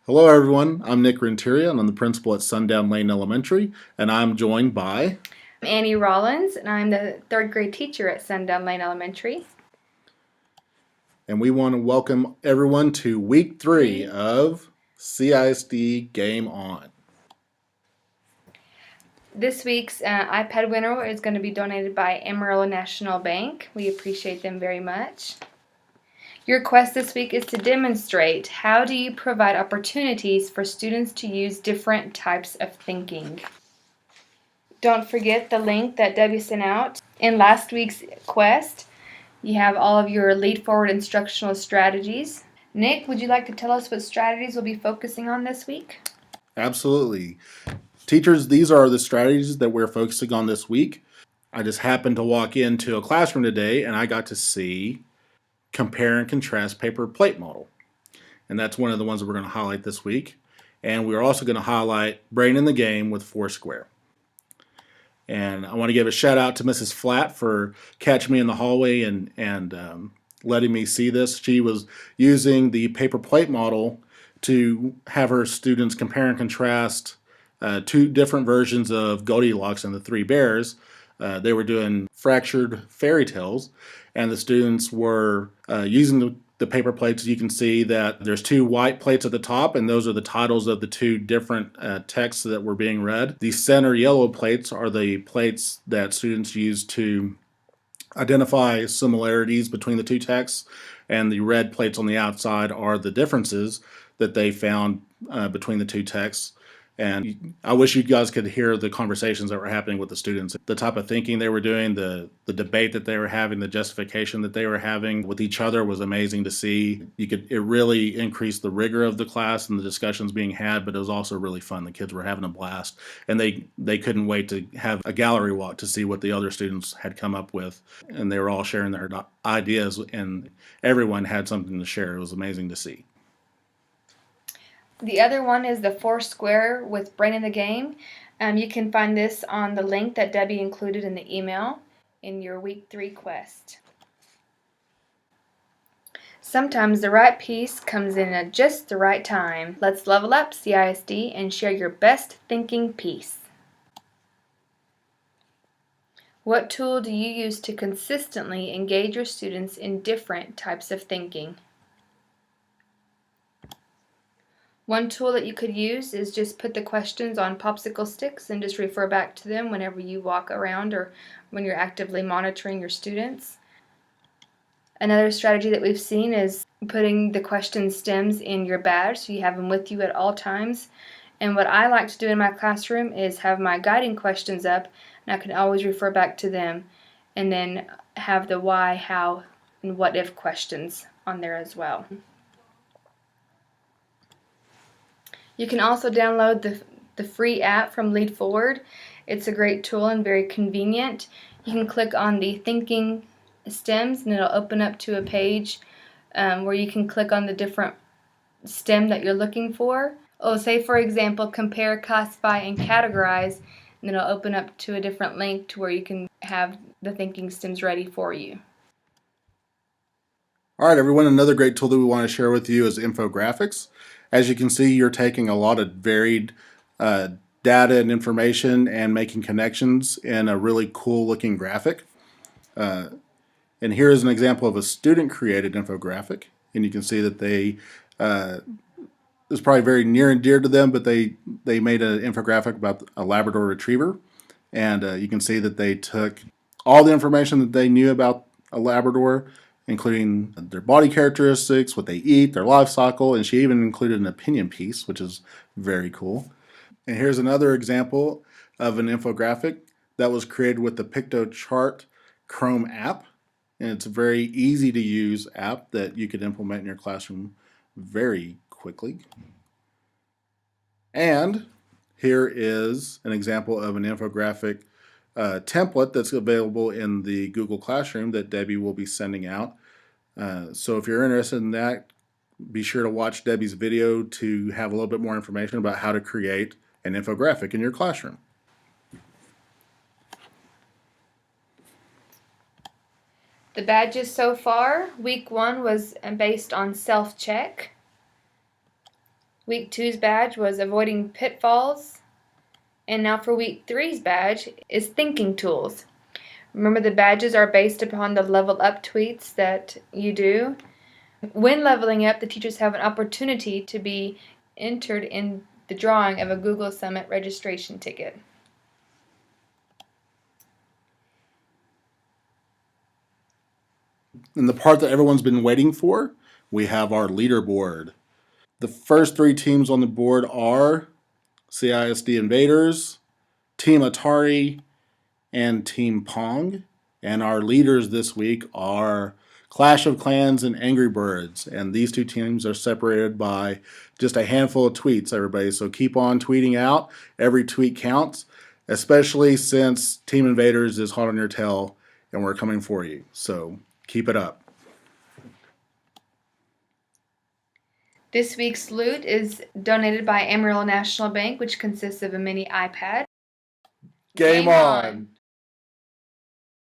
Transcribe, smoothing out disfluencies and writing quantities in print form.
Hello everyone, I'm Nick Renteria and I'm the principal at Sundown Lane Elementary, and I'm joined by Annie Rollins, and I'm the third grade teacher at Sundown Lane Elementary. and we want to welcome everyone to week 3 of CISD Game On. This week's iPad winner is going to be donated by Amarillo National Bank. We appreciate them very much. Your quest this week is to demonstrate how do you provide opportunities for students to use different types of thinking. Don't forget the link that Debbie sent out. In last week's quest, you have all of your lead forward instructional strategies. Nick, would you like to tell us what strategies we'll be focusing on this week? Absolutely. Teachers, these are the strategies that we're focusing on this week. I just happened to walk into a classroom today and I got to see compare and contrast paper plate model. And that's one of the ones that we're going to highlight this week. And we're also going to highlight Brain in the Game with Foursquare. And I want to give a shout out to Mrs. Flatt for catching me in the hallway and letting me see this. She was using the paper plate model to have her students compare and contrast two different versions of Goldilocks and the Three Bears. They were doing fractured fairy tales, and the students were using the paper plates. You can see that there's two white plates at the top, and those are the titles of the two different texts that were being read. The center yellow plates are the plates that students use to identify similarities between the two texts, and the red plates on the outside are the differences that they found between the two texts. And I wish you guys could hear the conversations that were happening with the students, the type of thinking they were doing, the debate that they were having, the justification that they were having with each other was amazing to see. It really increased the rigor of the class and the discussions being had, but it was also really fun. The kids were having a blast, and they couldn't wait to have a gallery walk to see what the other students had come up with, and they were all sharing their ideas, and everyone had something to share. It was amazing to see. The other one is the Foursquare with Brain in the Game. You can find this on the link that Debbie included in the email in your week 3 quest. Sometimes the right piece comes in at just the right time. Let's level up CISD and share your best thinking piece. What tool do you use to consistently engage your students in different types of thinking? One tool that you could use is just put the questions on popsicle sticks and just refer back to them whenever you walk around or when you're actively monitoring your students. Another strategy that we've seen is putting the question stems in your badge so you have them with you at all times. And what I like to do in my classroom is have my guiding questions up, and I can always refer back to them, and then have the why, how, and what if questions on there as well. You can also download the free app from Lead Forward. It's a great tool and very convenient. You can click on the thinking stems and it'll open up to a page where you can click on the different stem that you're looking for. Say for example, compare, classify, and categorize, and it'll open up to a different link to where you can have the thinking stems ready for you. All right, everyone, another great tool that we want to share with you is Infographics. As you can see, you're taking a lot of varied data and information and making connections in a really cool looking graphic. And here is an example of a student-created infographic. And you can see that it's probably very near and dear to them, but they made an infographic about a Labrador Retriever. And you can see that they took all the information that they knew about a Labrador, including their body characteristics, what they eat, their life cycle, and she even included an opinion piece, which is very cool. And here's another example of an infographic that was created with the PictoChart Chrome app. And it's a very easy to use app that you could implement in your classroom very quickly. And here is an example of an infographic template that's available in the Google Classroom that Debbie will be sending out. So if you're interested in that, be sure to watch Debbie's video to have a little bit more information about how to create an infographic in your classroom. The badges so far, week 1 was based on self-check. Week 2's badge was avoiding pitfalls. And now for week 3's badge is thinking tools. Remember, the badges are based upon the level up tweets that you do. When leveling up, the teachers have an opportunity to be entered in the drawing of a Google Summit registration ticket. And the part that everyone's been waiting for, we have our leaderboard. The first 3 teams on the board are CISD Invaders, Team Atari, and Team Pong. And our leaders this week are Clash of Clans and Angry Birds. And these 2 teams are separated by just a handful of tweets, everybody. So keep on tweeting out. Every tweet counts, especially since Team Invaders is hot on your tail and we're coming for you. So keep it up. This week's loot is donated by Amarillo National Bank, which consists of a mini iPad. Game on!